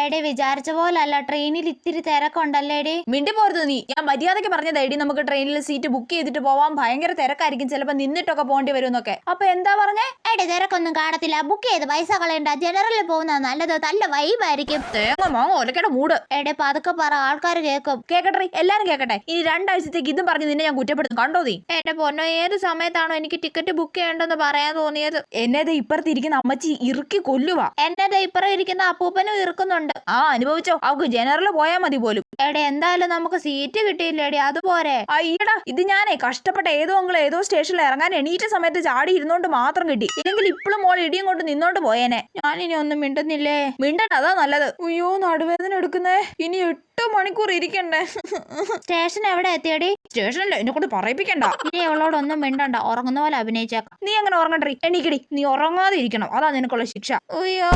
എടി വിചാരിച്ച പോലല്ല, ട്രെയിനിൽ ഇത്തിരി തിരക്കുണ്ടല്ലേടി. മിണ്ടി പോരുത് നീ. ഞാൻ മര്യാദയ്ക്ക് പറഞ്ഞതേടി നമുക്ക് ട്രെയിനിൽ സീറ്റ് ബുക്ക് ചെയ്തിട്ട് പോവാൻ. ഭയങ്കര തിരക്കായിരിക്കും, ചിലപ്പോ നിന്നിട്ടൊക്കെ പോകേണ്ടി വരും എന്നൊക്കെ. അപ്പൊ എന്താ പറഞ്ഞേ? എടി തിരക്കൊന്നും കാണത്തില്ല, ബുക്ക് ചെയ്ത് പൈസ കളയണ്ട, ജനറലിൽ പോകുന്ന നല്ലത്, നല്ല വൈബായിരിക്കും. തേങ്ങ മാങ്ങ ഒലക്കയുടെ മൂട്. എടി പതുക്കെ പറ, ആൾക്കാർ കേൾക്കും. കേക്കട്ടെ, എല്ലാരും കേക്കട്ടെ. ഇനി 2 ആഴ്ചത്തേക്ക് ഇതും പറഞ്ഞ് നിന്നെ ഞാൻ കുറ്റപ്പെടുത്തും, കണ്ടോ നീ? എന്റെ പൊന്നോ, ഏത് സമയത്താണോ എനിക്ക് ടിക്കറ്റ് ബുക്ക് ചെയ്യണ്ടെന്ന് പറയാൻ തോന്നിയത്? എന്നത് ഇപ്പുറത്തിരിക്കുന്ന അമ്മച്ചി ഇറുക്കി കൊല്ലുവാ. എന്നത് ഇപ്പുറം ഇരിക്കുന്ന അപ്പൂപ്പനും ഇറുക്കുന്നുണ്ട്. അനുഭവിച്ചോ, അവക്ക് ജനറൽ പോയാൽ മതി പോലും. എടി എന്തായാലും നമുക്ക് സീറ്റ് കിട്ടിയില്ലേടി, അതുപോരെ. അയ്യടാ, ഇത് ഞാനേ കഷ്ടപ്പെട്ട ഏതോ സ്റ്റേഷനിൽ ഇറങ്ങാൻ എണീറ്റ സമയത്ത് ചാടി ഇരുന്നോണ്ട് മാത്രം കിട്ടി. ഇല്ലെങ്കിൽ ഇപ്പോഴും മോൾ ഇടിയും കൊണ്ട് നിന്നോണ്ട് പോയേനെ. ഞാനിനി ഒന്നും മിണ്ടുന്നില്ലേ? മിണ്ടണ്ട, അതാ നല്ലത്. അയ്യോ, നടുവേദന എടുക്കുന്നേ. ഇനി 8 മണിക്കൂർ ഇരിക്കണ്ടേ. സ്റ്റേഷൻ എവിടെ എത്തിയടി? സ്റ്റേഷനല്ലേ, എന്നെ കൊണ്ട് പറയിപ്പിക്കണ്ട. ഇനി അവളോടൊന്നും മിണ്ടണ്ട, ഉറങ്ങുന്ന പോലെ അഭിനയിച്ചേക്കാം. നീ അങ്ങനെ ഉറങ്ങണ്ടേ, എണീക്കടി. നീ ഉറങ്ങാതെ ഇരിക്കണം, അതാ നിനക്കുള്ള ശിക്ഷ. അയ്യോ.